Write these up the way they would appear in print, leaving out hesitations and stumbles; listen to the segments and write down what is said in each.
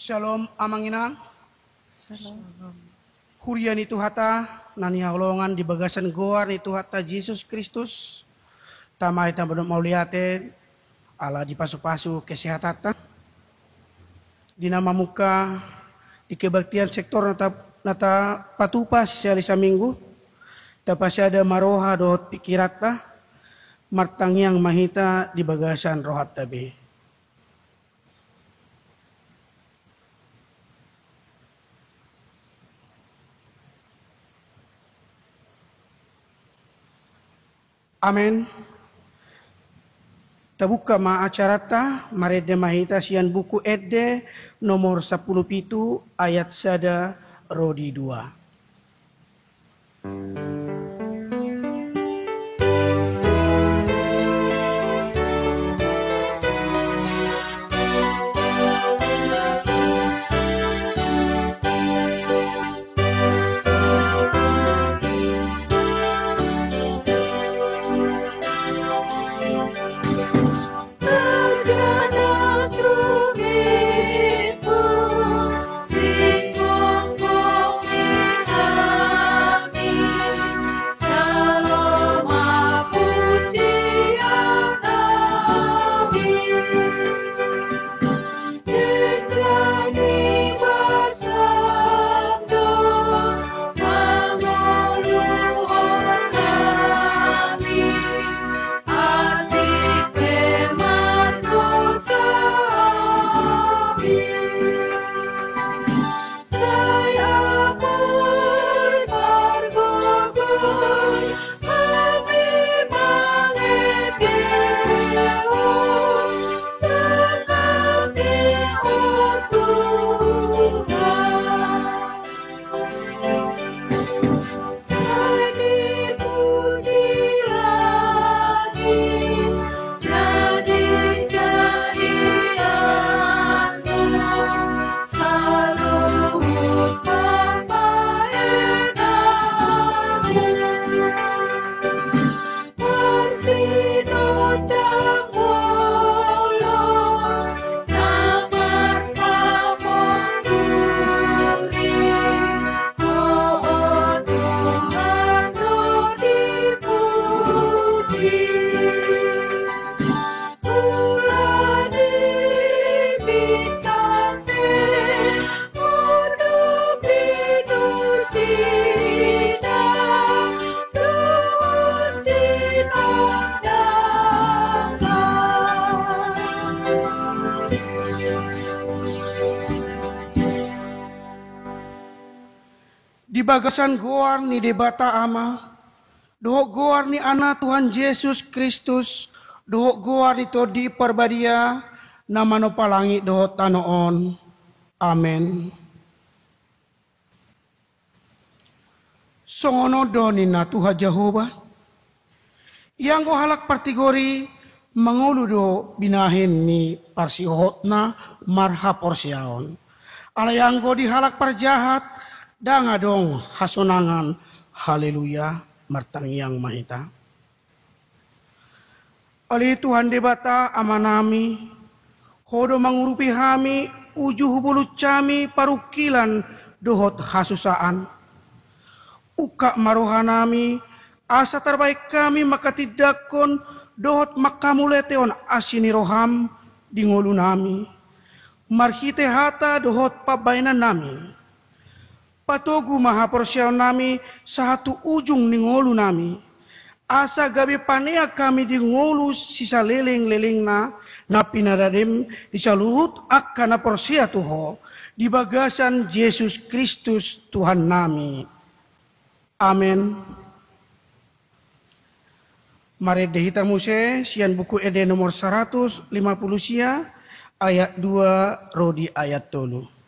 Shalom amanginan. Salam. Hurian itu hata nani haulongan di bagasan goar itu hata Yesus Kristus. Tamai tambah mauliate ala di pasu-pasu kesehatan. Di nama muka di kebaktian sektor nata patupa sisa minggu. Tapasi ada maroha dohot pikirata martang yang mahita di bagasan rohat tabi. Amin. Tabuka ma acarata marede mahita sian buku edde nomor 10 pitu ayat sada rodi 2. Di bagasan goar ni debata ama, dohok goar ni anak Tuhan Yesus Kristus, dohok goar ni todi perbadia, nama no palangi dohok tanoon. Amen. Songono doni na Tuhan Jehovah, yang go halak partigori manguludo binahin ni parsihotna marha porsiaon. Ala yang go dihalak parjahat, danga dong hasonangan, haleluya, martang yang mahita. Ali Tuhan debata amanami, hodo mangurupi hami, ujuh bulut cami parukilan dohot hasusaan. Uka marohanami, asa terbaik kami maka tidakon dohot makamuleteon asini roham di ngolu nami. Marhite hata dohot pabainan nami. Patogu maha porsiaon nami satu ujung ni ngolu nami. Asa gabi panea kami di ngolu sisa leleng-leleng na pinadadem disaluhut akana porsia tuho di bagasan Yesus Kristus Tuhan nami. Amin. Mari dehita muse sian buku ede nomor 150 sia ayat 2 rodi ayat 3.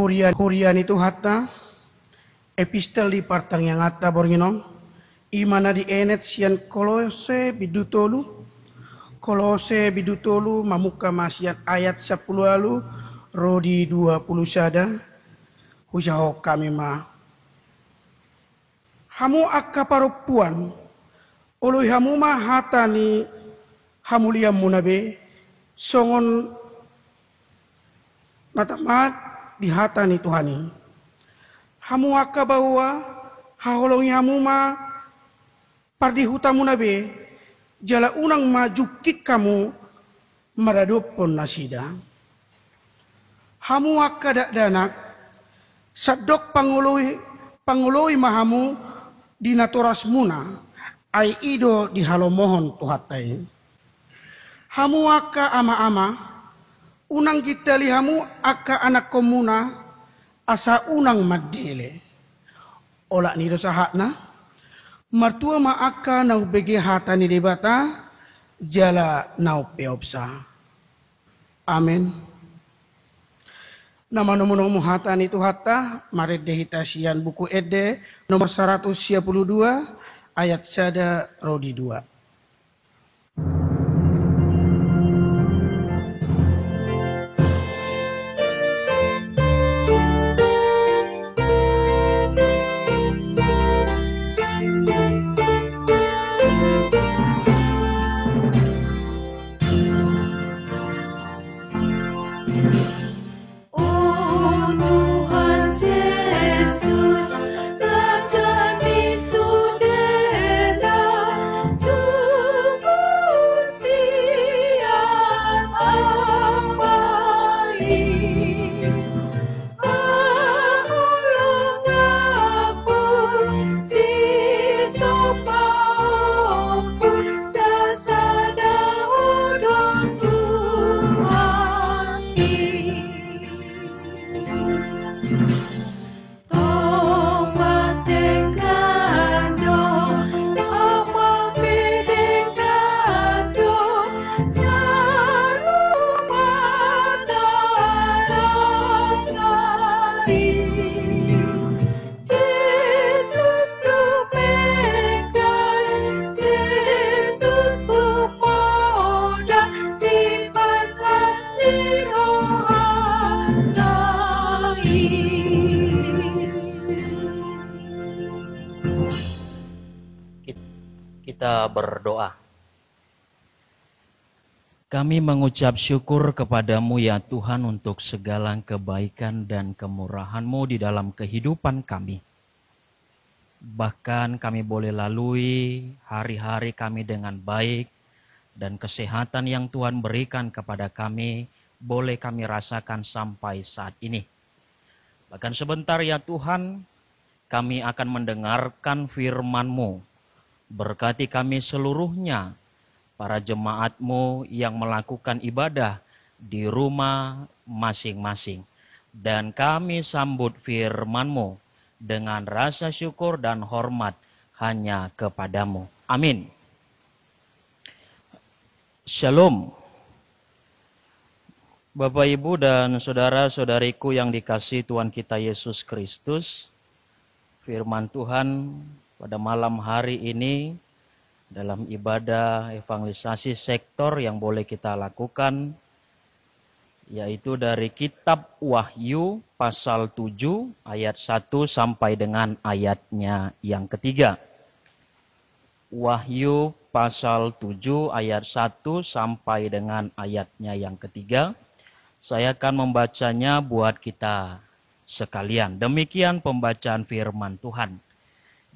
hurian itu hatta epistel di partang yang hatta bornginong imana di enet sian kolose bidutolu mamuka masian ayat 10 lalu rodi 20 sada hujaho kami ma hamu akka parupuan ului hamu ma hatani hamuliam munabe songon natamat di hatani Tuhani hamu akka bahwa haholongi hamu ma pardi hutamu nabe jala unang maju kik kamu maradopon nasida hamu akka dak danak sadok pangului mahamu di natoras muna ai ido di halomohon tuhatai hamu akka ama-ama unang kita lihamu akka anak komuna asa unang madele olak nido sahakna martua ma'aka nau bege hata ni debata jala nau peopsa. Amin. Nama nomor hata ni tu hata maret dehitasian buku ede nomor 122 ayat sada rodi 2. Kita berdoa. Kami mengucap syukur kepadamu ya Tuhan untuk segala kebaikan dan kemurahan-Mu di dalam kehidupan kami. Bahkan kami boleh lalui hari-hari kami dengan baik dan kesehatan yang Tuhan berikan kepada kami boleh kami rasakan sampai saat ini. Bahkan sebentar ya Tuhan, kami akan mendengarkan firman-Mu. Berkati kami seluruhnya, para jemaat-Mu yang melakukan ibadah di rumah masing-masing. Dan kami sambut firman-Mu dengan rasa syukur dan hormat hanya kepadamu. Amin. Shalom. Bapak, Ibu, dan saudara-saudariku yang dikasihi Tuhan kita Yesus Kristus, firman Tuhan pada malam hari ini dalam ibadah evangelisasi sektor yang boleh kita lakukan, yaitu dari kitab Wahyu pasal 7 ayat 1 sampai dengan ayatnya yang ketiga. Wahyu pasal 7 ayat 1 sampai dengan ayatnya yang ketiga. Saya akan membacanya buat kita sekalian. Demikian pembacaan firman Tuhan.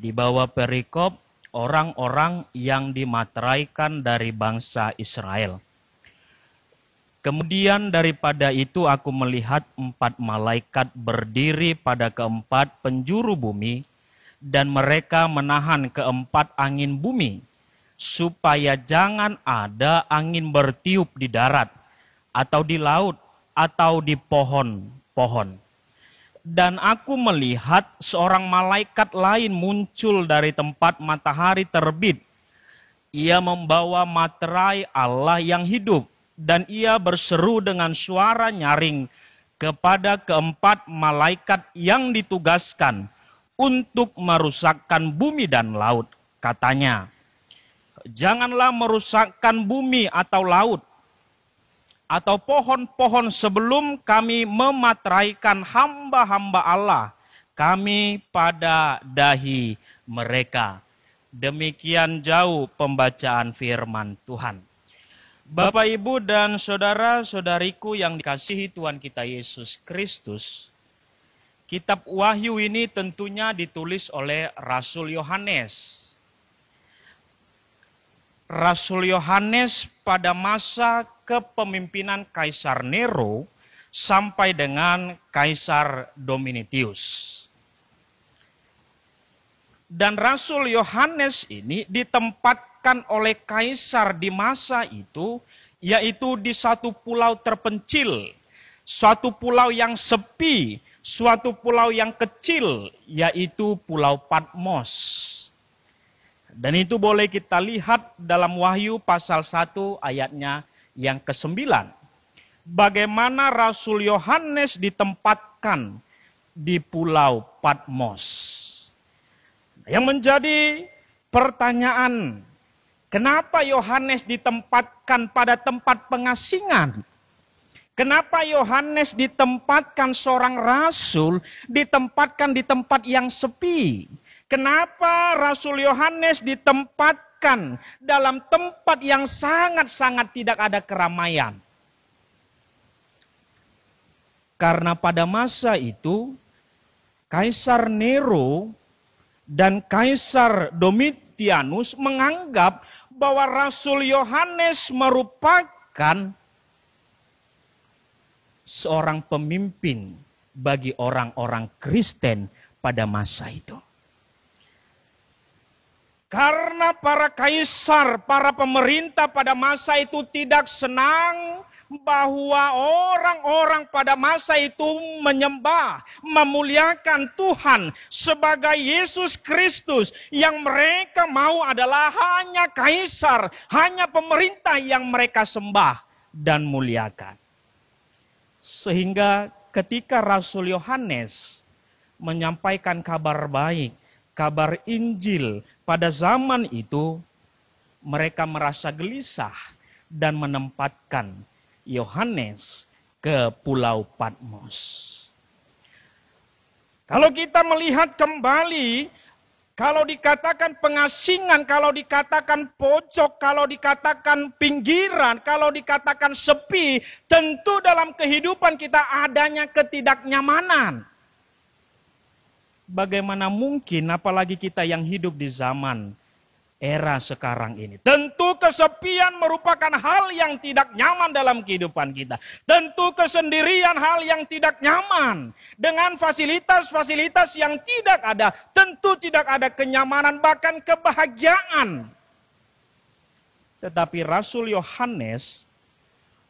Di bawah perikop orang-orang yang dimateraikan dari bangsa Israel. Kemudian daripada itu aku melihat 4 malaikat berdiri pada keempat penjuru bumi, dan mereka menahan keempat angin bumi, supaya jangan ada angin bertiup di darat, atau di laut, atau di pohon-pohon. Dan aku melihat seorang malaikat lain muncul dari tempat matahari terbit. Ia membawa materai Allah yang hidup, dan ia berseru dengan suara nyaring kepada keempat malaikat yang ditugaskan untuk merusakkan bumi dan laut. Katanya, janganlah merusakkan bumi atau laut, atau pohon-pohon sebelum kami memateraikan hamba-hamba Allah kami pada dahi mereka. Demikian jauh pembacaan firman Tuhan. Bapak, Ibu, dan saudara-saudariku yang dikasihi Tuhan kita Yesus Kristus, kitab Wahyu ini tentunya ditulis oleh Rasul Yohanes. Rasul Yohanes pada masa kepemimpinan Kaisar Nero sampai dengan Kaisar Domitius. Dan Rasul Yohanes ini ditempatkan oleh kaisar di masa itu, yaitu di satu pulau terpencil, suatu pulau yang sepi, suatu pulau yang kecil, yaitu Pulau Patmos. Dan itu boleh kita lihat dalam Wahyu pasal 1 ayatnya yang ke-9. Bagaimana Rasul Yohanes ditempatkan di Pulau Patmos. Yang menjadi pertanyaan, kenapa Yohanes ditempatkan pada tempat pengasingan? Kenapa Yohanes ditempatkan seorang rasul, ditempatkan di tempat yang sepi? Kenapa Rasul Yohanes ditempatkan dalam tempat yang sangat-sangat tidak ada keramaian? Karena pada masa itu, Kaisar Nero dan Kaisar Domitianus menganggap bahwa Rasul Yohanes merupakan seorang pemimpin bagi orang-orang Kristen pada masa itu. Karena para kaisar, para pemerintah pada masa itu tidak senang bahwa orang-orang pada masa itu menyembah, memuliakan Tuhan sebagai Yesus Kristus. Yang mereka mau adalah hanya kaisar, hanya pemerintah yang mereka sembah dan muliakan. Sehingga ketika Rasul Yohanes menyampaikan kabar baik, kabar Injil pada zaman itu, mereka merasa gelisah dan menempatkan Yohanes ke Pulau Patmos. Kalau kita melihat kembali, kalau dikatakan pengasingan, kalau dikatakan pojok, kalau dikatakan pinggiran, kalau dikatakan sepi, tentu dalam kehidupan kita adanya ketidaknyamanan. Bagaimana mungkin apalagi kita yang hidup di zaman era sekarang ini. Tentu kesepian merupakan hal yang tidak nyaman dalam kehidupan kita. Tentu kesendirian hal yang tidak nyaman. Dengan fasilitas-fasilitas yang tidak ada, tentu tidak ada kenyamanan, bahkan kebahagiaan. Tetapi Rasul Yohanes,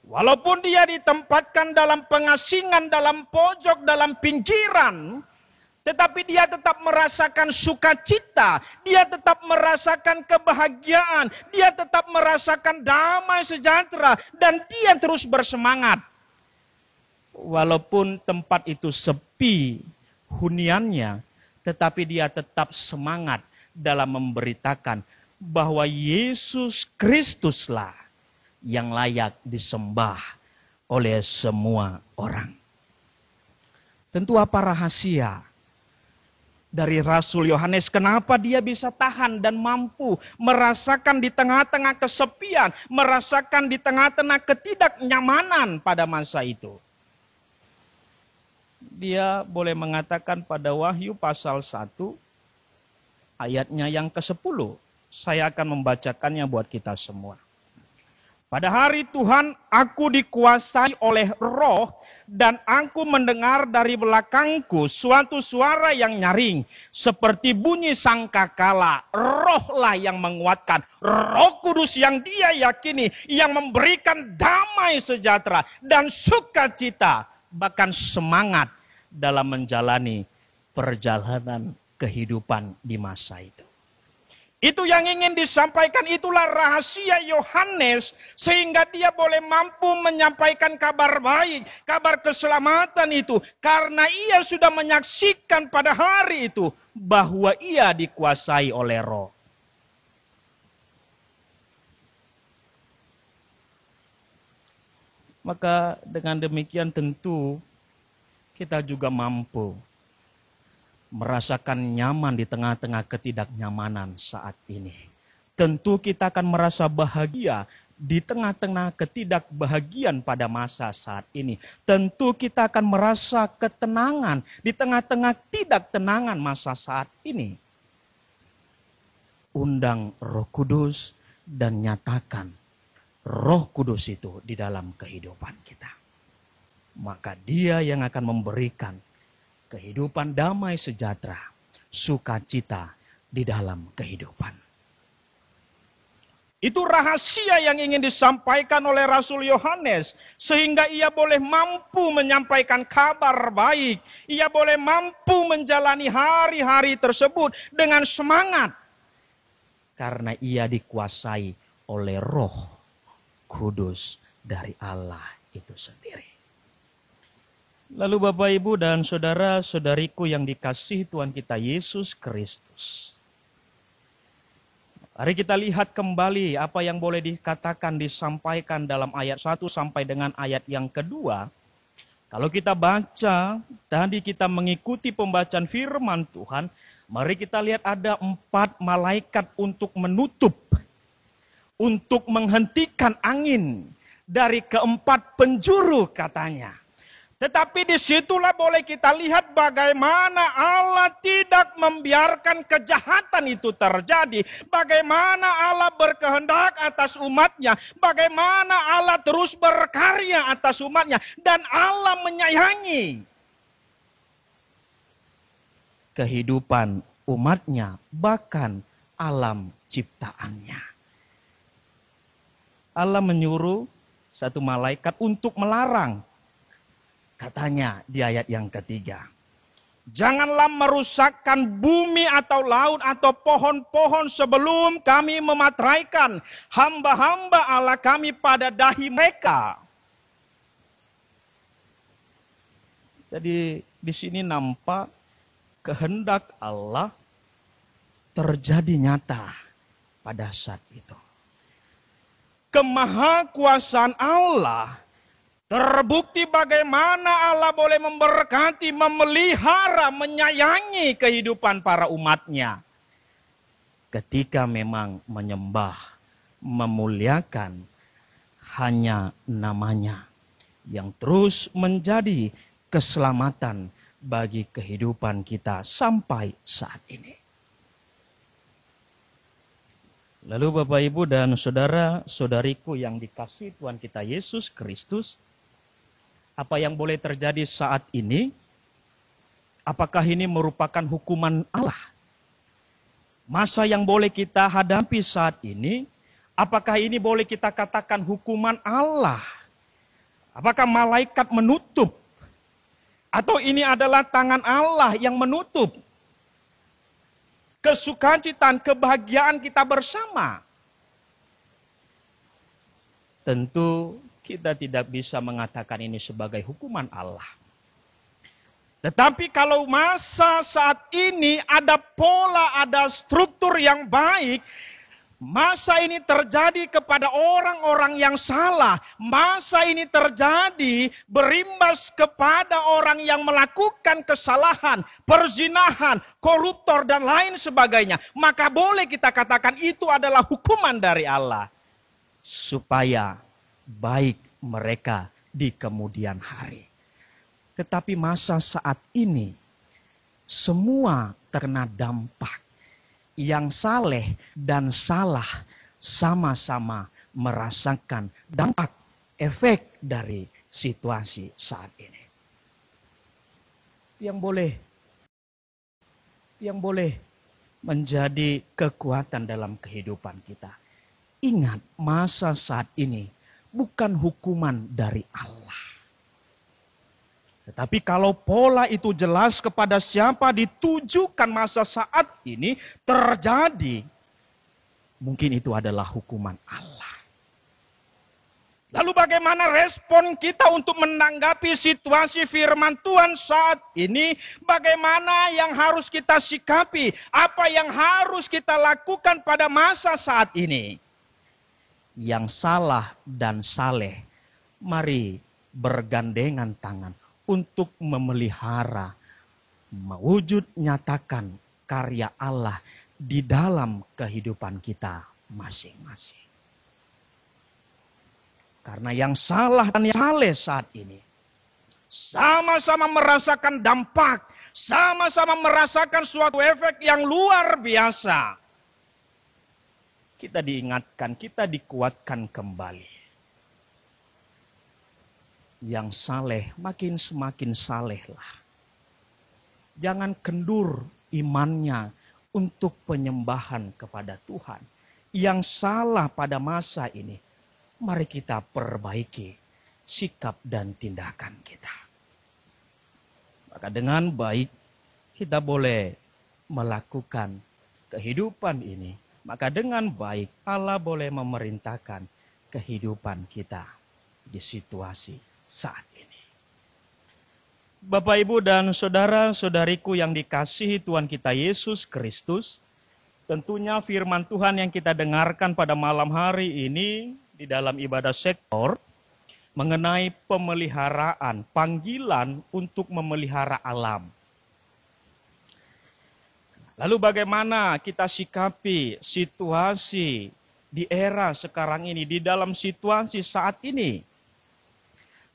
walaupun dia ditempatkan dalam pengasingan, dalam pojok, dalam pinggiran, tetapi dia tetap merasakan sukacita, dia tetap merasakan kebahagiaan, dia tetap merasakan damai sejahtera, dan dia terus bersemangat. Walaupun tempat itu sepi huniannya, tetapi dia tetap semangat dalam memberitakan bahwa Yesus Kristuslah yang layak disembah oleh semua orang. Tentu apa rahasia dari Rasul Yohanes, kenapa dia bisa tahan dan mampu merasakan di tengah-tengah kesepian, merasakan di tengah-tengah ketidaknyamanan pada masa itu. Dia boleh mengatakan pada Wahyu pasal 1, ayatnya yang ke-10. Saya akan membacakannya buat kita semua. Pada hari Tuhan, aku dikuasai oleh Roh, dan aku mendengar dari belakangku suatu suara yang nyaring, seperti bunyi sangkakala. Rohlah yang menguatkan, Roh Kudus yang dia yakini, yang memberikan damai sejahtera dan sukacita, bahkan semangat dalam menjalani perjalanan kehidupan di masa itu. Itu yang ingin disampaikan, itulah rahasia Yohanes, sehingga dia boleh mampu menyampaikan kabar baik, kabar keselamatan itu, karena ia sudah menyaksikan pada hari itu bahwa ia dikuasai oleh Roh. Maka dengan demikian tentu kita juga mampu merasakan nyaman di tengah-tengah ketidaknyamanan saat ini. Tentu kita akan merasa bahagia di tengah-tengah ketidakbahagiaan pada masa saat ini. Tentu kita akan merasa ketenangan di tengah-tengah tidak tenangan masa saat ini. Undang Roh Kudus dan nyatakan Roh Kudus itu di dalam kehidupan kita. Maka Dia yang akan memberikan kehidupan damai sejahtera, sukacita di dalam kehidupan. Itu rahasia yang ingin disampaikan oleh Rasul Yohanes, sehingga ia boleh mampu menyampaikan kabar baik. Ia boleh mampu menjalani hari-hari tersebut dengan semangat. Karena ia dikuasai oleh Roh Kudus dari Allah itu sendiri. Lalu Bapak, Ibu, dan saudara-saudariku yang dikasihi Tuhan kita Yesus Kristus. Mari kita lihat kembali apa yang boleh dikatakan, disampaikan dalam ayat 1 sampai dengan ayat yang kedua. Kalau kita baca, tadi kita mengikuti pembacaan firman Tuhan, mari kita lihat ada 4 malaikat untuk menutup, untuk menghentikan angin dari keempat penjuru katanya. Tetapi disitulah boleh kita lihat bagaimana Allah tidak membiarkan kejahatan itu terjadi. Bagaimana Allah berkehendak atas umatnya. Bagaimana Allah terus berkarya atas umatnya. Dan Allah menyayangi kehidupan umatnya, bahkan alam ciptaannya. Allah menyuruh satu malaikat untuk melarang. Katanya di ayat yang ketiga, janganlah merusakkan bumi atau laut atau pohon-pohon sebelum kami memateraikan hamba-hamba Allah kami pada dahi mereka. Jadi di sini nampak kehendak Allah terjadi nyata pada saat itu. Kemahakuasaan Allah terbukti bagaimana Allah boleh memberkati, memelihara, menyayangi kehidupan para umatnya. Ketika memang menyembah, memuliakan hanya namanya. Yang terus menjadi keselamatan bagi kehidupan kita sampai saat ini. Lalu Bapak, Ibu, dan saudara-saudariku yang dikasihi Tuhan kita Yesus Kristus, apa yang boleh terjadi saat ini? Apakah ini merupakan hukuman Allah? Masa yang boleh kita hadapi saat ini, apakah ini boleh kita katakan hukuman Allah? Apakah malaikat menutup? Atau ini adalah tangan Allah yang menutup kesukacitaan, kebahagiaan kita bersama? Tentu kita tidak bisa mengatakan ini sebagai hukuman Allah. Tetapi kalau masa saat ini ada pola, ada struktur yang baik, masa ini terjadi kepada orang-orang yang salah, masa ini terjadi berimbas kepada orang yang melakukan kesalahan, perzinahan, koruptor dan lain sebagainya, maka boleh kita katakan itu adalah hukuman dari Allah. Supaya baik mereka di kemudian hari. Tetapi masa saat ini semua terkena dampak. Yang saleh dan salah sama-sama merasakan dampak efek dari situasi saat ini. Yang boleh menjadi kekuatan dalam kehidupan kita. Ingat, masa saat ini bukan hukuman dari Allah. Tetapi kalau pola itu jelas kepada siapa ditujukan masa saat ini terjadi, mungkin itu adalah hukuman Allah. Lalu bagaimana respon kita untuk menanggapi situasi firman Tuhan saat ini? Bagaimana yang harus kita sikapi? Apa yang harus kita lakukan pada masa saat ini? Yang salah dan saleh, mari bergandengan tangan untuk memelihara, mewujud nyatakan karya Allah di dalam kehidupan kita masing-masing. Karena yang salah dan yang saleh saat ini sama-sama merasakan dampak, sama-sama merasakan suatu efek yang luar biasa. Kita diingatkan, kita dikuatkan kembali. Yang saleh makin semakin salehlah. Jangan kendur imannya untuk penyembahan kepada Tuhan. Yang salah pada masa ini, mari kita perbaiki sikap dan tindakan kita. Maka dengan baik kita boleh melakukan kehidupan ini. Maka dengan baik Allah boleh memerintahkan kehidupan kita di situasi saat ini. Bapak, Ibu, dan saudara-saudariku yang dikasihi Tuhan kita Yesus Kristus, tentunya firman Tuhan yang kita dengarkan pada malam hari ini di dalam ibadah sektor mengenai pemeliharaan, panggilan untuk memelihara alam. Lalu bagaimana kita sikapi situasi di era sekarang ini, di dalam situasi saat ini?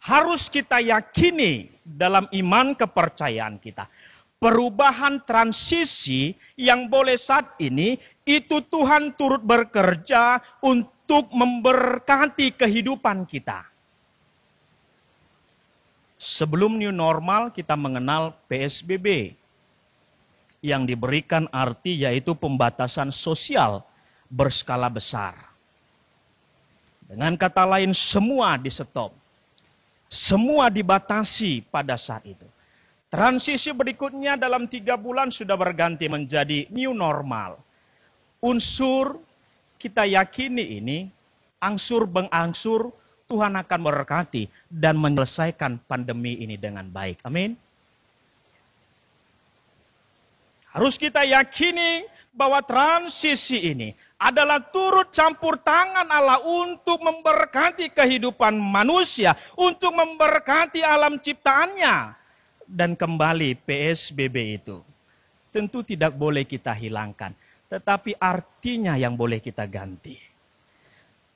Harus kita yakini dalam iman kepercayaan kita. Perubahan transisi yang boleh saat ini, itu Tuhan turut bekerja untuk memberkati kehidupan kita. Sebelum new normal kita mengenal PSBB yang diberikan arti yaitu pembatasan sosial berskala besar. Dengan kata lain semua di stop. Semua dibatasi pada saat itu. Transisi berikutnya dalam 3 bulan sudah berganti menjadi new normal. Unsur kita yakini ini, angsur bengangsur Tuhan akan memberkati dan menyelesaikan pandemi ini dengan baik. Amin. Harus kita yakini bahwa transisi ini adalah turut campur tangan Allah untuk memberkati kehidupan manusia, untuk memberkati alam ciptaannya. Dan kembali PSBB itu tentu tidak boleh kita hilangkan, tetapi artinya yang boleh kita ganti.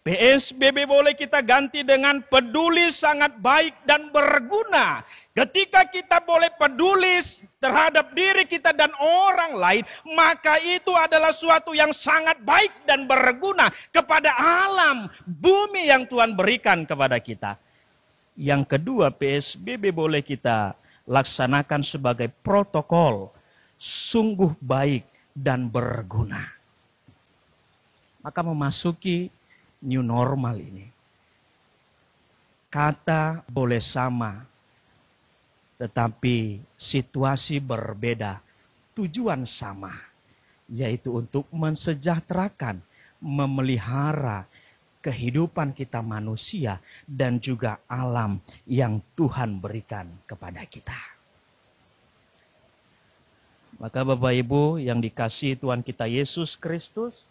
PSBB boleh kita ganti dengan peduli sangat baik dan berguna. Ketika kita boleh peduli terhadap diri kita dan orang lain, maka itu adalah suatu yang sangat baik dan berguna kepada alam, bumi yang Tuhan berikan kepada kita. Yang kedua, PSBB boleh kita laksanakan sebagai protokol, sungguh baik dan berguna. Maka memasuki new normal ini, kata boleh sama, tetapi situasi berbeda, tujuan sama, yaitu untuk mensejahterakan, memelihara kehidupan kita manusia dan juga alam yang Tuhan berikan kepada kita. Maka Bapak Ibu yang dikasihi Tuhan kita Yesus Kristus,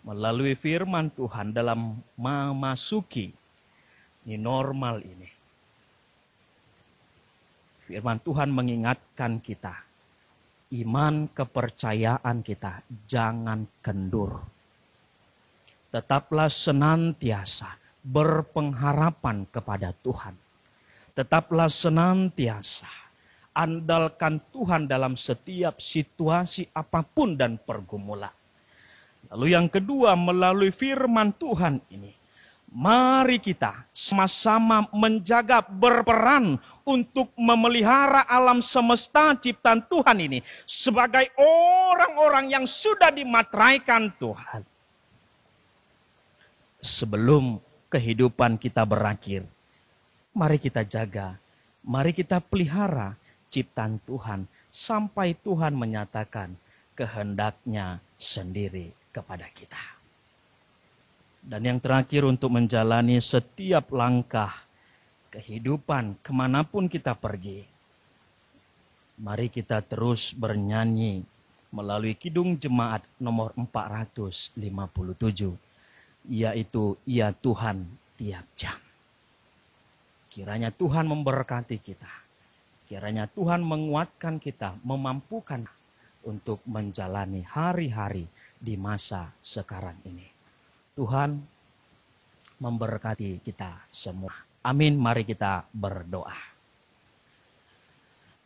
melalui firman Tuhan dalam memasuki new normal ini, firman Tuhan mengingatkan kita, iman kepercayaan kita jangan kendur. Tetaplah senantiasa berpengharapan kepada Tuhan. Tetaplah senantiasa andalkan Tuhan dalam setiap situasi apapun dan pergumulan. Lalu yang kedua, melalui firman Tuhan ini, mari kita sama-sama menjaga, berperan untuk memelihara alam semesta ciptaan Tuhan ini sebagai orang-orang yang sudah dimateraikan Tuhan. Sebelum kehidupan kita berakhir, mari kita jaga, mari kita pelihara ciptaan Tuhan sampai Tuhan menyatakan kehendaknya sendiri kepada kita. Dan yang terakhir untuk menjalani setiap langkah kehidupan kemanapun kita pergi. Mari kita terus bernyanyi melalui Kidung Jemaat nomor 457, yaitu Ya Tuhan tiap jam. Kiranya Tuhan memberkati kita. Kiranya Tuhan menguatkan kita, memampukan untuk menjalani hari-hari di masa sekarang ini. Tuhan memberkati kita semua. Amin. Mari kita berdoa.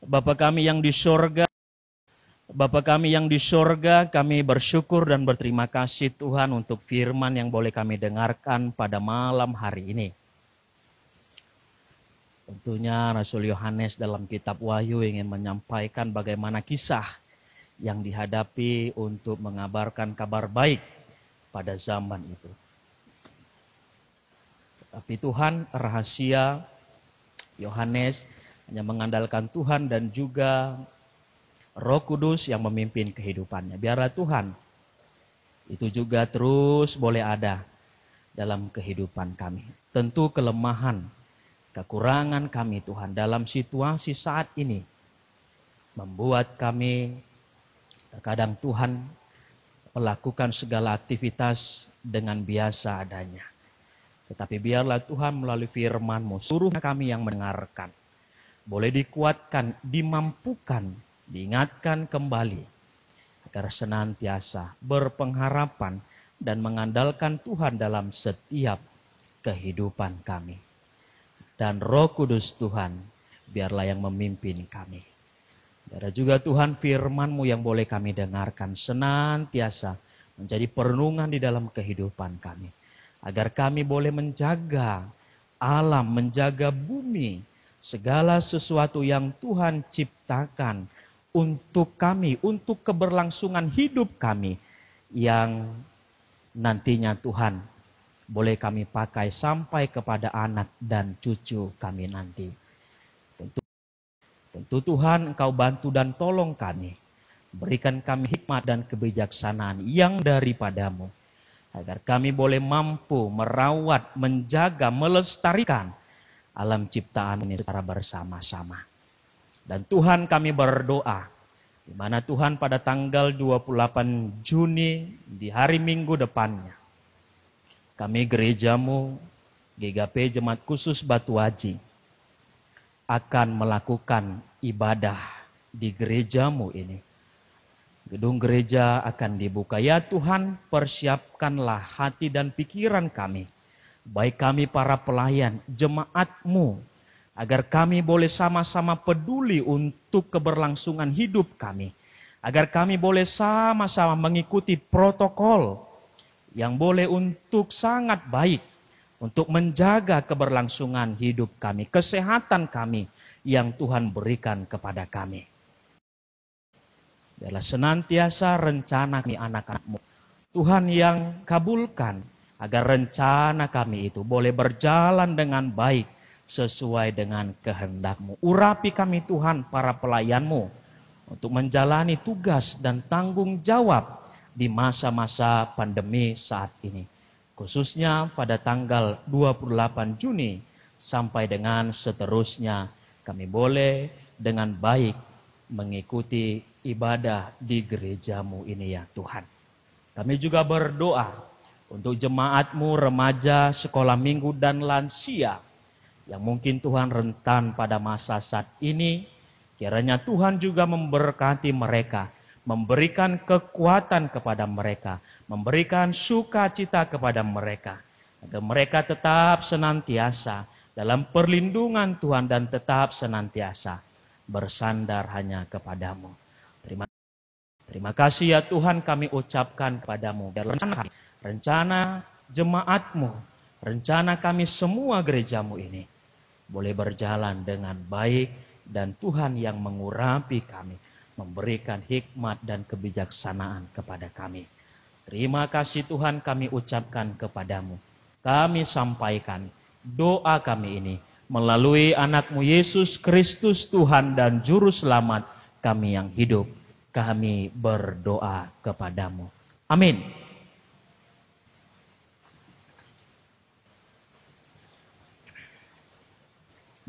Bapa kami yang di sorga, Bapa kami yang di sorga, kami bersyukur dan berterima kasih Tuhan untuk firman yang boleh kami dengarkan pada malam hari ini. Tentunya Rasul Yohanes dalam kitab Wahyu ingin menyampaikan bagaimana kisah yang dihadapi untuk mengabarkan kabar baik pada zaman itu. Tapi Tuhan, rahasia Yohanes hanya mengandalkan Tuhan dan juga Roh Kudus yang memimpin kehidupannya. Biarlah Tuhan itu juga terus boleh ada dalam kehidupan kami. Tentu kelemahan, kekurangan kami Tuhan dalam situasi saat ini membuat kami terkadang Tuhan melakukan segala aktivitas dengan biasa adanya. Tetapi biarlah Tuhan melalui firman-Mu, suruh kami yang mendengarkan, boleh dikuatkan, dimampukan, diingatkan kembali, agar senantiasa berpengharapan dan mengandalkan Tuhan dalam setiap kehidupan kami. Dan Roh Kudus Tuhan, biarlah yang memimpin kami. Biarlah juga Tuhan firman-Mu yang boleh kami dengarkan senantiasa menjadi perenungan di dalam kehidupan kami. Agar kami boleh menjaga alam, menjaga bumi, segala sesuatu yang Tuhan ciptakan untuk kami, untuk keberlangsungan hidup kami, yang nantinya Tuhan boleh kami pakai sampai kepada anak dan cucu kami nanti. Tentu Tuhan Engkau bantu dan tolong kami, berikan kami hikmat dan kebijaksanaan yang daripada-Mu, agar kami boleh mampu merawat, menjaga, melestarikan alam ciptaan ini secara bersama-sama. Dan Tuhan kami berdoa, di mana Tuhan pada tanggal 28 Juni di hari Minggu depannya, kami gereja-Mu, GKP Jemaat Khusus Batu Aji, akan melakukan ibadah di gereja-Mu ini. Gedung gereja akan dibuka. Ya Tuhan, persiapkanlah hati dan pikiran kami, baik kami para pelayan, jemaat-Mu, agar kami boleh sama-sama peduli untuk keberlangsungan hidup kami. Agar kami boleh sama-sama mengikuti protokol yang boleh untuk sangat baik, untuk menjaga keberlangsungan hidup kami, kesehatan kami yang Tuhan berikan kepada kami. Biarlah senantiasa rencana kami anak-anak-Mu, Tuhan yang kabulkan, agar rencana kami itu boleh berjalan dengan baik sesuai dengan kehendak-Mu. Urapi kami Tuhan para pelayan-Mu untuk menjalani tugas dan tanggung jawab di masa-masa pandemi saat ini. Khususnya pada tanggal 28 Juni sampai dengan seterusnya, kami boleh dengan baik mengikuti ibadah di gereja-Mu ini ya Tuhan. Kami juga berdoa untuk jemaat-Mu, remaja, sekolah minggu dan lansia yang mungkin Tuhan rentan pada masa saat ini. Kiranya Tuhan juga memberkati mereka, memberikan kekuatan kepada mereka, memberikan sukacita kepada mereka, agar mereka tetap senantiasa dalam perlindungan Tuhan dan tetap senantiasa bersandar hanya kepada-Mu. Terima kasih ya Tuhan, kami ucapkan kepada-Mu. Rencana jemaat-Mu, rencana kami semua gereja-Mu ini boleh berjalan dengan baik, dan Tuhan yang mengurapi kami, memberikan hikmat dan kebijaksanaan kepada kami. Terima kasih Tuhan, kami ucapkan kepada-Mu. Kami sampaikan doa kami ini melalui anak-Mu Yesus Kristus, Tuhan dan Juru Selamat kami yang hidup. Kami berdoa kepada-Mu. Amin.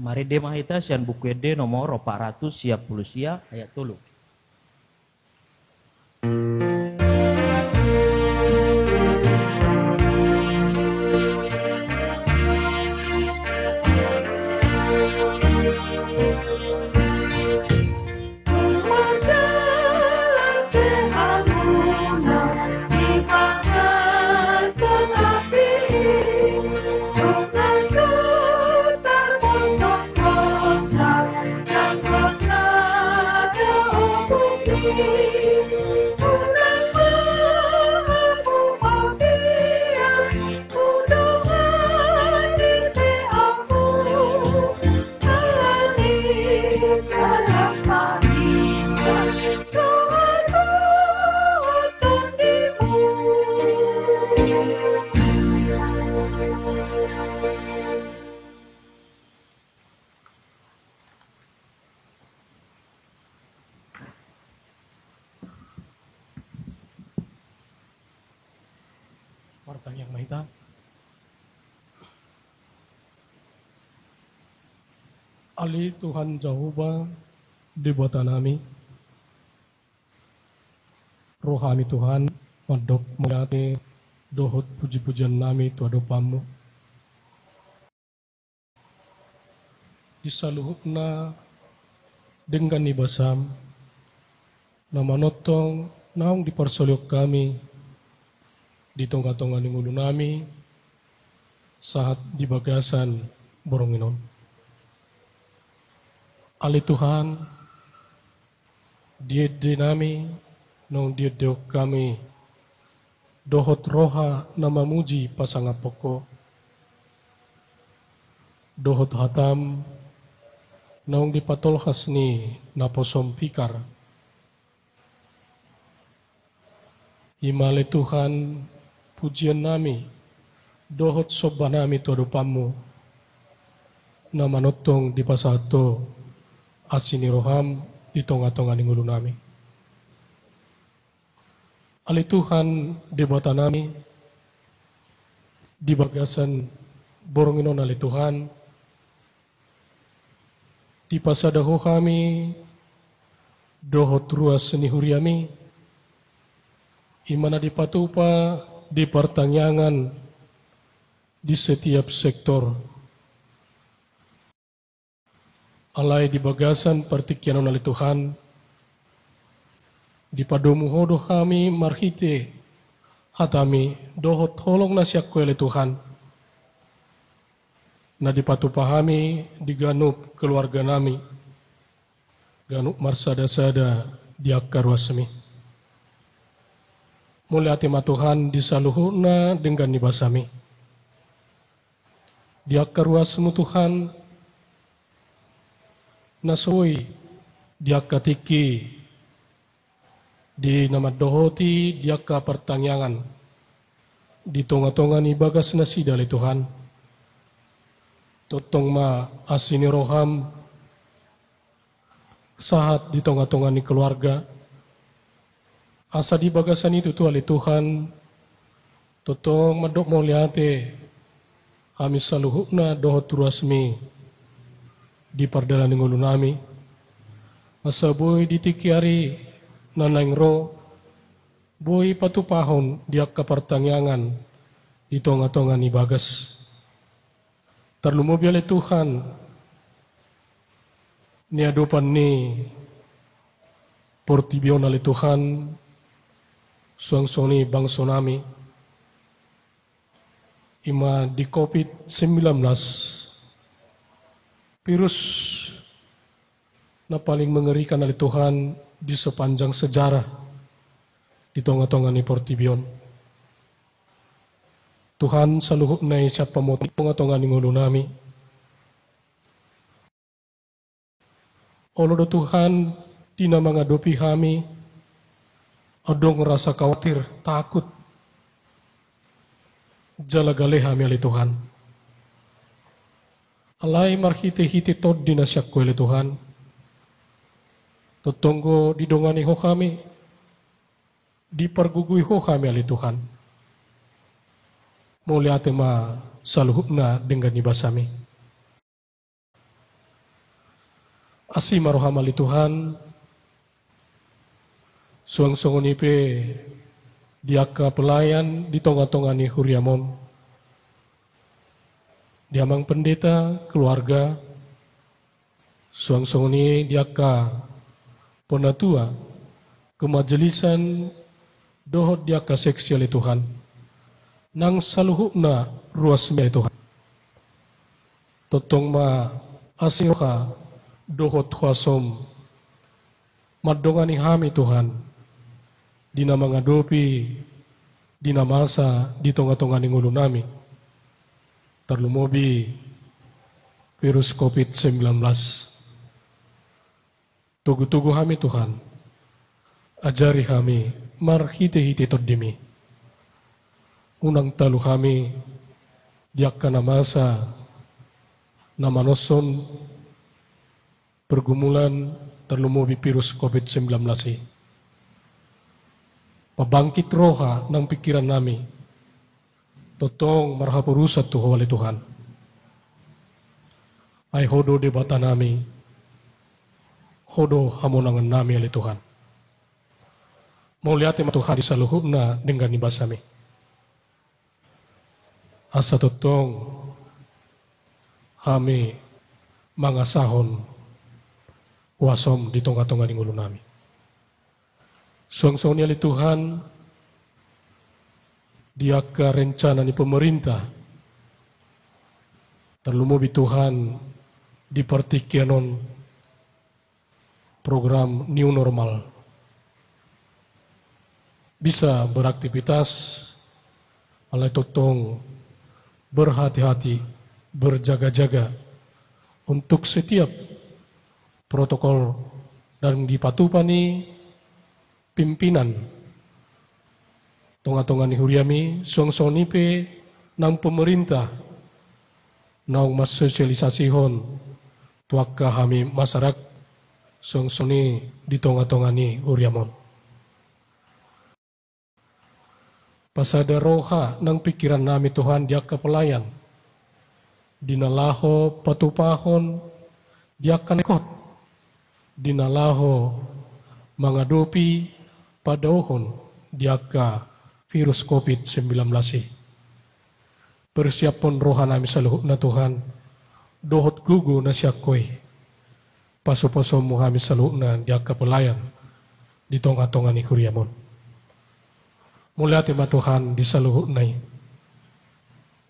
Mari dema ita sian buku ede nomor 400 siap pulusia ayat 3. Wartang yang mahita. Ali Tuhan Jehovah debata nami. Rohani Tuhan madok melihat dohot puji-pujian nami tu adopamu. Disaluhukna dengan ibasam. Nama notong naung dipersoliok kami. Di tongkat-tongkat ngulu nami saat di bagasan boronginon. Ali Tuhan, dia nami, nong dia deok kami, dohot roha nama muji pasang poko, dohot hatam, nong dipatol hasni naposom pikar. Imale Tuhan, pujian nami, dohot soba nami todopamu, na manotong di pasato, asini roham, di tonga-tonga ningulu nami. Ali Tuhan, debata nami, di bagasan boronginon ali Tuhan, di pasadaho kami, dohot ruas senihuriami, imana dipatupa, di pertanyaan di setiap sektor. Alai di bagasan pertikian oleh Tuhan, di padomu hodoh kami marhite, hatami dohot holong nasyak oleh Tuhan. Na di patupahami di ganup keluarga nami, ganup marsada-sada di akar wasmi. Mulai hati Tuhan disaluhuna dengan nibasami. Dia karuasmu Tuhan nasoi dia katiki di nama dohoti dia ka pertanyaan di tonga-tonga ni bagas nasi dari Tuhan. Totong ma asini roham saat di tonga-tonga ni keluarga. Asa di bagasan itu tu ali Tuhan, totong madok mau liate, kami saluhukna dohot turasmi di pardalan ngulu nami. Asa boy ditikiari nanaing ro, boy patupahon diak kapertangyangan di tonga-tonga ni bagas. Terlumobi ali Tuhan, ni adopan ni portibion ali Tuhan, suang-soni bangsa nami, ima di COVID-19, virus na paling mengerikan oleh Tuhan di sepanjang sejarah di tonga-tonga ni Portibion. Tuhan saluhuk na siapa mo tonga-tonga ni ngulu nami. Olo do Tuhan di nama ngadopi kami, adong rasa khawatir, takut. Jala galeha mi ali Tuhan. Alai marhite-hite tod dinasyak ko ali Tuhan. Totonggo didongani ho kami, dipergugui ho kami ali Tuhan. Mulia tema saluhukna dengan ibasami. Asih marohamali Tuhan, suang-suang ipe diaka pelayan di tonga-tongani huriamon, diamang pendeta, keluarga, suang-suang ini diaka penatua, kemajelisan, dohot diaka seksual Tuhan, nang saluhukna ruas mia Tuhan. Totong ma asiroka dohot khasom madongani hami Tuhan dina mangadopi dina masa di tonga-tongani ngulu nami terlumobi virus COVID-19. Tugu-tugu hami Tuhan, ajari kami marhite-hite todimi unang talu kami diakana masa namanoson pergumulan terlumubi virus COVID-19. Pabangkit roha ng pikiran nami, totong marhapurusat tuho wali Tuhan. Ay hodo debata nami, hodo hamonangan nami wali Tuhan. Mauliati matuhan di saluhub na dengan nibasami. Asa totong kami mangasahon wasom di tonga-tonga ng ulo namin. Suang-suang niya Tuhan, diaka rencana ni pemerintah, terlumubi Tuhan di partikianon program new normal. Bisa beraktivitas, alai totong berhati-hati, berjaga-jaga untuk setiap protokol dan dipatupani pimpinan tonga-tongani huriami song-song nipe nang pemerintah naung mas sosialisasihon tuakka kami masyarakat song-song ni di tonga-tongani huriamon. Pasada roha nang pikiran nami Tuhan diaka pelayan dinalaho patupahon diakan ekot dinalaho mangadopi padauhon diaka virus COVID-19. Persiapon roha nami sa luhut na Tuhan dohot gugu na siya koy paso-paso mo kami sa luhut na diaka pelayan di tonga-tonga ni Kuriamon. Mula tima Tuhan di sa luhut na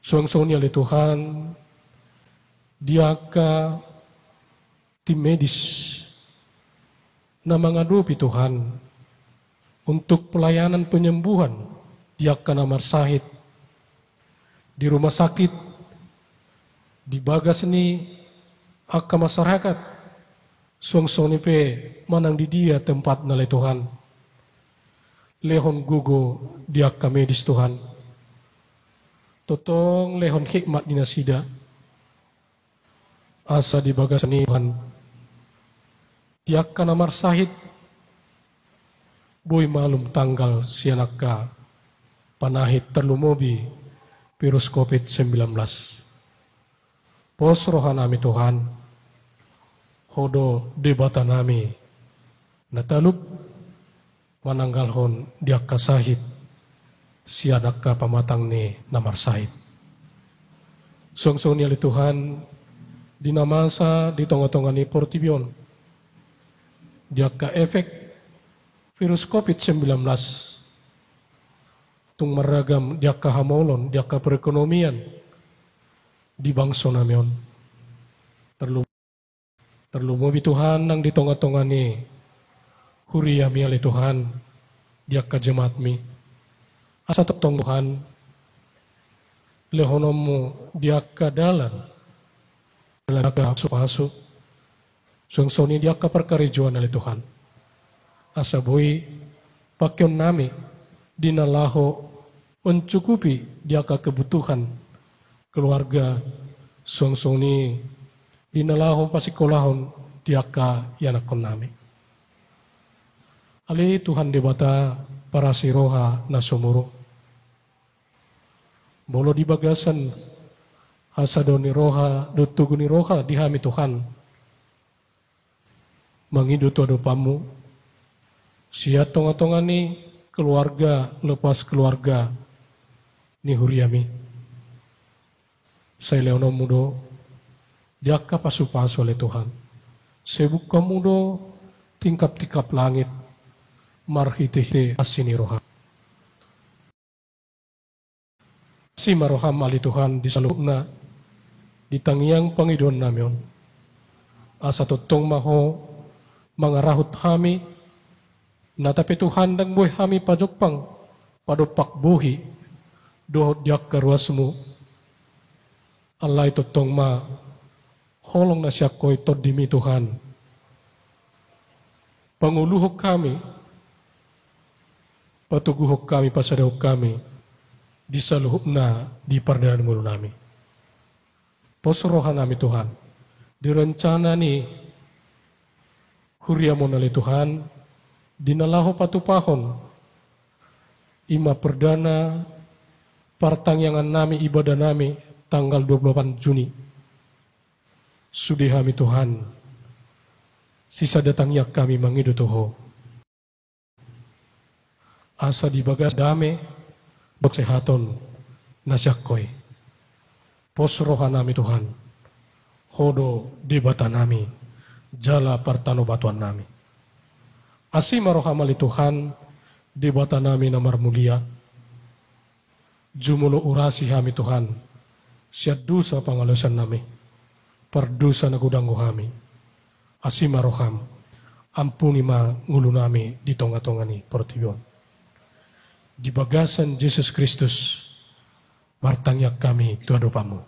suang-suang niya li Tuhan diaka tim medis na mangadopi Tuhan untuk pelayanan penyembuhan diaka na marsahit di rumah sakit di bagas ni aka masyarakat suang-suang ni pe manang di dia tempat nalai Tuhan lehon gugo diaka medis Tuhan totong lehon hikmat dinasida asa di bagas ni Tuhan tiak kana marsahit boy malum tanggal sianaka panahit terlumobi virus COVID-19. Pos roha nami Tuhan hodo debata nami natalub mananggalhon diak kasahit sianaka pamatang ni namarsahit. Song-song niya li Tuhan dinamasa di tonga-tonga ni Portibion diaka efek virus COVID-19 tung maragam diaka hamolon diaka perekonomian di bangsa namion terlumobi Tuhan nang di tonga-tonga ni huriyami ali Tuhan diaka jemaat mi asa totong Tuhan lehonomu diaka dalan lalaka pasu song-soni diaka perkarijuan ali Tuhan asa boy pakyon nami dinalaho mencukupi diaka kebutuhan keluarga song-soni dinalaho pasikolahon diaka yanakon nami ali Tuhan debata para siroha na sumuro bolo di bagasan hasadoni roha dutuguni roha dihami Tuhan mangidu tu adopamu, sia tonga-tonga ni keluarga lepas keluarga ni huriami. Saya leono mudo, diaka pasu-pasu oleh Tuhan. Sebuka mudo, tingkap-tingkap langit, marhitih asini roha. Si maroham ali Tuhan disalukna, ditangiang pangidon namion. Asa totong maho, mangarahut kami, natapi Tuhan dan buih kami pajopang, padopak buhi, dohot diak karuasmu. Allah itu tong ma, holong na siya ko'y todimi Tuhan. Panguluhok kami, patuguhok kami, pasadahok kami, disaluhok na di pardaan mulu nami. Posrohan nami Tuhan, direncana ni huriamon ali Tuhan, dinalaho patupahon, ima perdana, partangyangan nami, ibadah nami, tanggal 28 Juni. Sudi kami Tuhan, sisa datangnya kami mangidu Tuho. Asa di bagas dame, bersehaton, nasyakoy. Posrohan nami Tuhan, hodo di bata nami, jala partano batuan nami. Asi marohamali Tuhan, di bata nami namar mulia, jumulo urasi kami Tuhan, siat dosa pangalosan nami, perdosa na gudanggo kami. Asi maroham, ampuni ma ngulu nami di tonga-tonga ni portiyon. Di bagasan Yesus Kristus, martangyak kami tuadopamu.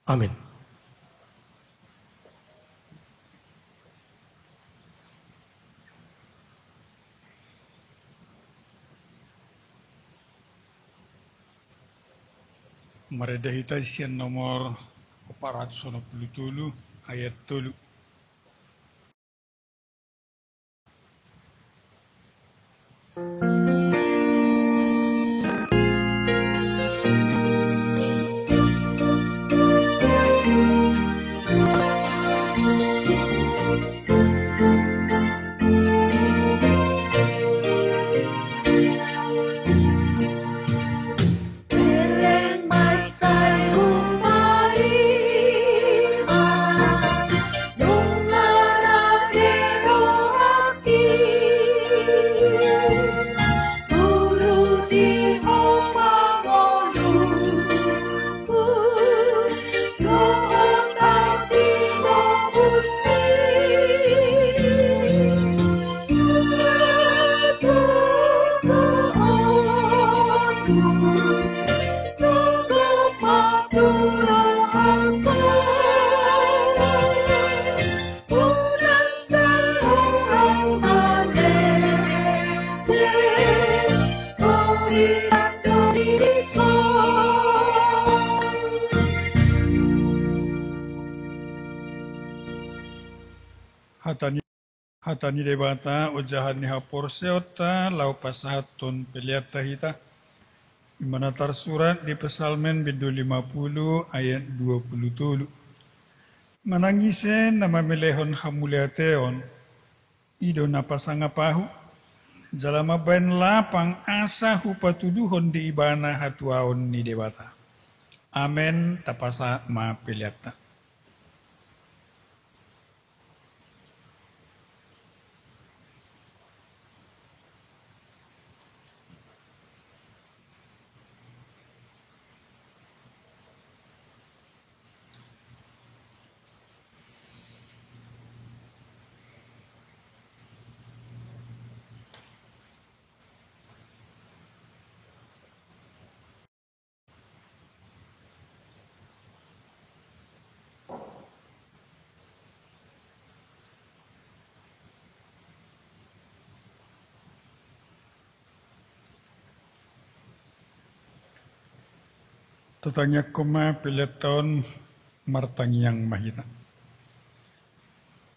Amin. Maredahita sian nomor 477 ayat 3. Hatani debata ujahan ni hapor seota lau pasahatun peliata hita imanatar surat di Pesalmen bidu 50 ayat 27. Manangisen nama melehon hamuliateon ido napasangapahu jalama bain lapang asa hupatuduhon di ibana hatuaon ni debata. Amen tapasa ma peliata. Tatanya koma peleton martangyang mahina.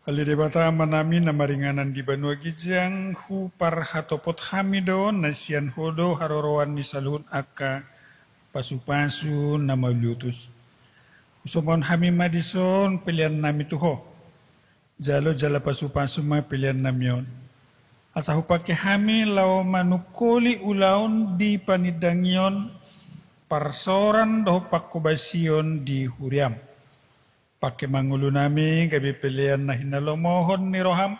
Ali debata manami namaringanan di Banua Gijang hu parhatopot hamido nasian hodo harorowan misalun aka pasu-pasu nama lutus. Usomon hami madison pilihan nami tuho. Jalo jala pasu-pasuma pilihan namyon. Asahu pake hami lau manukuli ulaun di panidangyon parsoran doh pakubasion di huriam. Pake mangulu nami gabi pilihan na hinalomohon ni roham.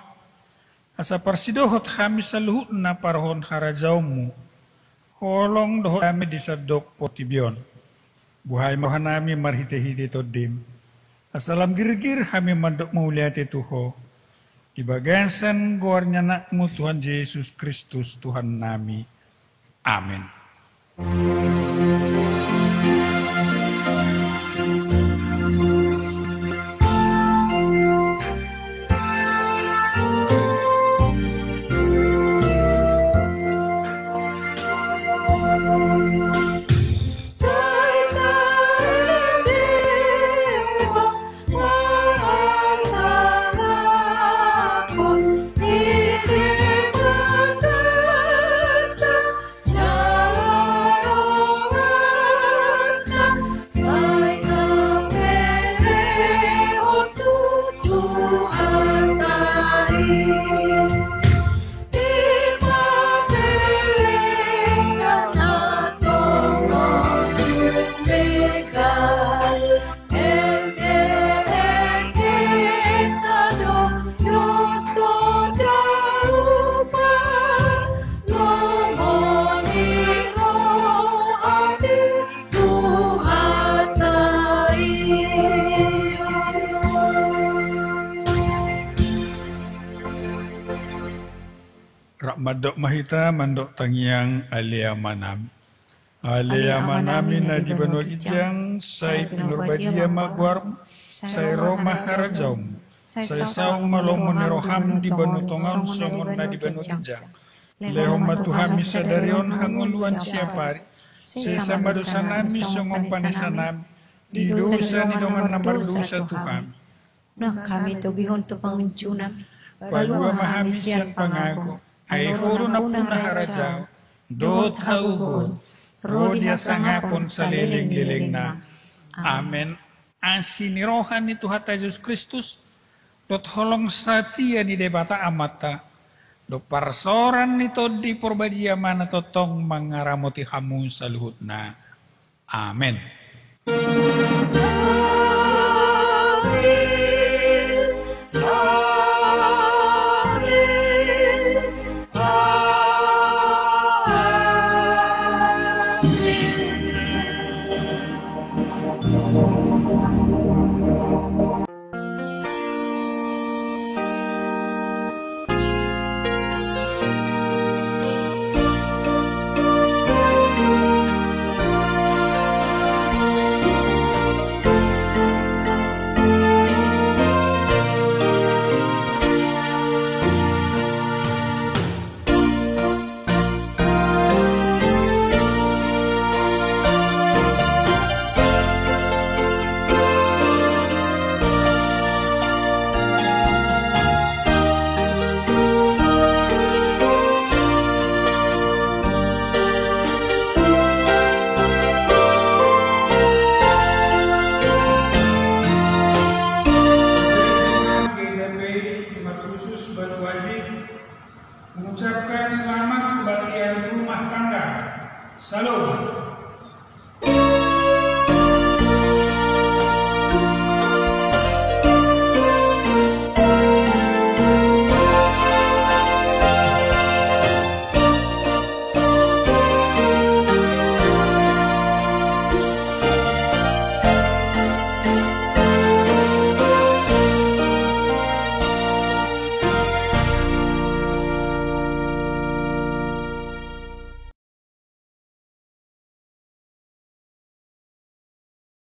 Asa parsidohot hami saluhut na parhon harajaumu. Holong dohot kami disadok potibion. Buhay mohan nami marhite-hite todim. Asalam girgir kami mandok mauliati Tuho. Ibagasan guarnya nakmu Tuhan Yesus Kristus Tuhan nami. Amin. Madok mahita mandok tangyang alia manam. Alia manami na di banwa gijang, say pinurbadia magwarm, say roma harajaum, say saung malomon ni roham di banutongan songon na di banwa gijang. Leho matuhami sadarion hanguluan siapari, say samadosa nami songon panisa nami, di dosa ni dongan namar dosa Tuhan. Nah kami tugihon tu panguncunan, Palua mahami siang pangago, ay huro na po na harajao, dot hauhon, rodia sangapon sa liling-liling na. Amen. Ang sinirohan ni Tuhan Yesus Kristus, dot holong satia di debata amata, do parsoran nito di porbadia mana totong mangaramoti hamu sa luhut na. Amen.